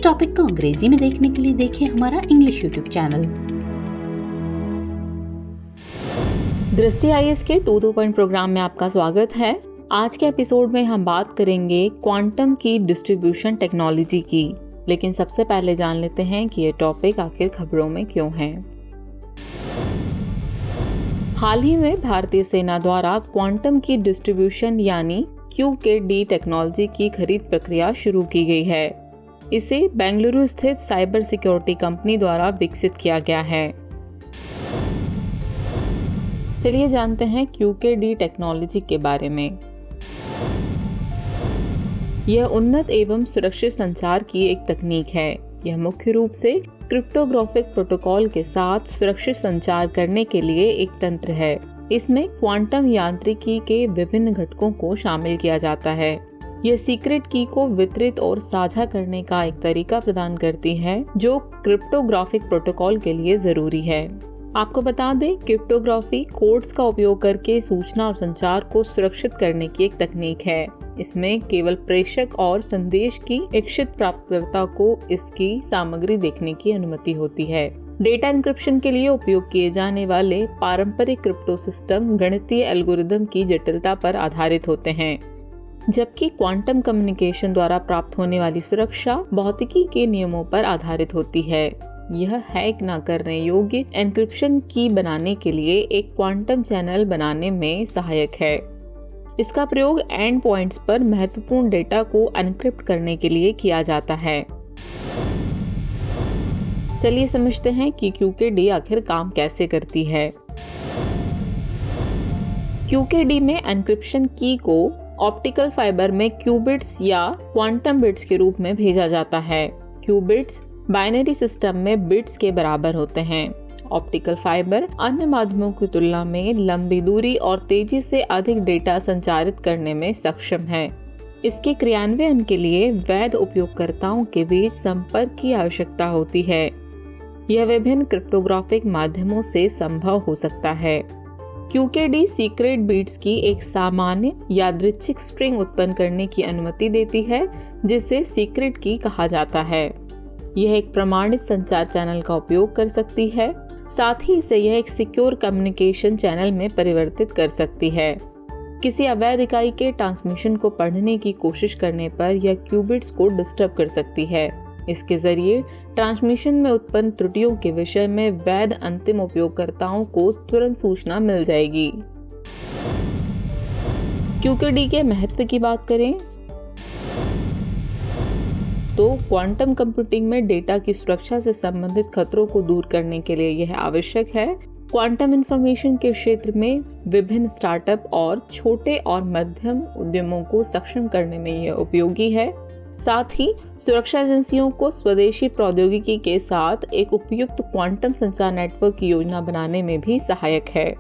Topic को अंग्रेजी में देखने के लिए देखिए हमारा इंग्लिश यूट्यूब चैनल। दृष्टि IAS के 2 प्रोग्राम में आपका स्वागत है। आज के एपिसोड में हम बात करेंगे क्वांटम की डिस्ट्रीब्यूशन टेक्नोलॉजी की, लेकिन सबसे पहले जान लेते हैं कि ये टॉपिक आखिर खबरों में क्यों है। हाल ही में भारतीय सेना द्वारा क्वांटम की डिस्ट्रीब्यूशन यानी QKD टेक्नोलॉजी की खरीद प्रक्रिया शुरू की गई है। इसे बेंगलुरु स्थित साइबर सिक्योरिटी कंपनी द्वारा विकसित किया गया है। चलिए जानते हैं QKD टेक्नोलॉजी के बारे में। यह उन्नत एवं सुरक्षित संचार की एक तकनीक है। यह मुख्य रूप से क्रिप्टोग्राफिक प्रोटोकॉल के साथ सुरक्षित संचार करने के लिए एक तंत्र है। इसमें क्वांटम यांत्रिकी के विभिन्न घटकों को शामिल किया जाता है। यह सीक्रेट की को वितरित और साझा करने का एक तरीका प्रदान करती है जो क्रिप्टोग्राफिक प्रोटोकॉल के लिए जरूरी है। आपको बता दें, क्रिप्टोग्राफी कोड्स का उपयोग करके सूचना और संचार को सुरक्षित करने की एक तकनीक है। इसमें केवल प्रेषक और संदेश की इच्छित प्राप्तकर्ता को इसकी सामग्री देखने की अनुमति होती है। डेटा एन्क्रिप्शन के लिए उपयोग किए जाने वाले पारंपरिक क्रिप्टो सिस्टम गणितीय एल्गोरिदम की जटिलता पर आधारित होते हैं, जबकि क्वांटम कम्युनिकेशन द्वारा प्राप्त होने वाली सुरक्षा भौतिकी के नियमों पर आधारित होती है। यह हैक न करने योग्य एन्क्रिप्शन की बनाने के लिए एक क्वांटम चैनल बनाने में सहायक है। इसका प्रयोग एंड पॉइंट्स पर महत्वपूर्ण डेटा को एन्क्रिप्ट करने के लिए किया जाता है। चलिए समझते हैं कि QKD आखिर काम कैसे करती है। QKD में एन्क्रिप्शन की को ऑप्टिकल फाइबर में क्यूबिट्स या क्वांटम बिट्स के रूप में भेजा जाता है। क्यूबिट्स बाइनरी सिस्टम में बिट्स के बराबर होते हैं। ऑप्टिकल फाइबर अन्य माध्यमों की तुलना में लंबी दूरी और तेजी से अधिक डेटा संचारित करने में सक्षम है। इसके क्रियान्वयन के लिए वैध उपयोगकर्ताओं के बीच संपर्क की आवश्यकता होती है। यह विभिन्न क्रिप्टोग्राफिक माध्यमों से संभव हो सकता है। QKD सीक्रेट बीट्स की एक सामान्य यादृच्छिक स्ट्रिंग उत्पन्न करने की अनुमति देती है, जिसे सीक्रेट की कहा जाता है। यह एक प्रमाणित संचार चैनल का उपयोग कर सकती है, साथ ही इसे यह एक सिक्योर कम्युनिकेशन चैनल में परिवर्तित कर सकती है। किसी अवैध इकाई के ट्रांसमिशन को पढ़ने की कोशिश करने पर यह क्यूबिट्स को डिस्टर्ब कर सकती है। इसके जरिए ट्रांसमिशन में उत्पन्न त्रुटियों के विषय में वैध अंतिम उपयोगकर्ताओं को तुरंत सूचना मिल जाएगी। QKD के महत्व की बात करें तो क्वांटम कंप्यूटिंग में डेटा की सुरक्षा से संबंधित खतरों को दूर करने के लिए यह आवश्यक है। क्वांटम इंफॉर्मेशन के क्षेत्र में विभिन्न स्टार्टअप और छोटे और मध्यम उद्यमों को सक्षम करने में यह उपयोगी है। साथ ही सुरक्षा एजेंसियों को स्वदेशी प्रौद्योगिकी के साथ एक उपयुक्त क्वांटम संचार नेटवर्क की योजना बनाने में भी सहायक है।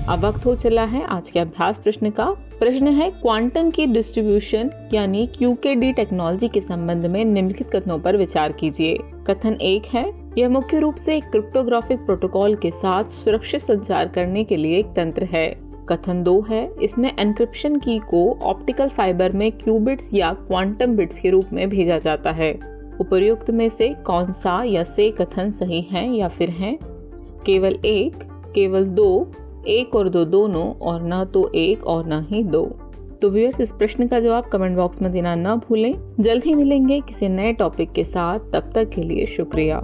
अब वक्त हो चला है आज के अभ्यास प्रश्न का। प्रश्न है, क्वांटम की डिस्ट्रीब्यूशन यानी QKD टेक्नोलॉजी के संबंध में निम्नलिखित कथनों पर विचार कीजिए। कथन 1 है, यह मुख्य रूप से एक क्रिप्टोग्राफिक प्रोटोकॉल के साथ सुरक्षित संचार करने के लिए एक तंत्र है। कथन 2 है, इसमें एन्क्रिप्शन की को ऑप्टिकल फाइबर में क्यूबिट्स या क्वांटम बिट्स के रूप में भेजा जाता है। उपर्युक्त में से कौन सा या से कथन सही हैं या फिर हैं? केवल 1, केवल 2, 1 और 2 दोनों, और न तो 1 और न ही 2। तो व्यूअर्स, इस प्रश्न का जवाब कमेंट बॉक्स में देना न भूलें। जल्द ही मिलेंगे किसी नए टॉपिक के साथ, तब तक के लिए शुक्रिया।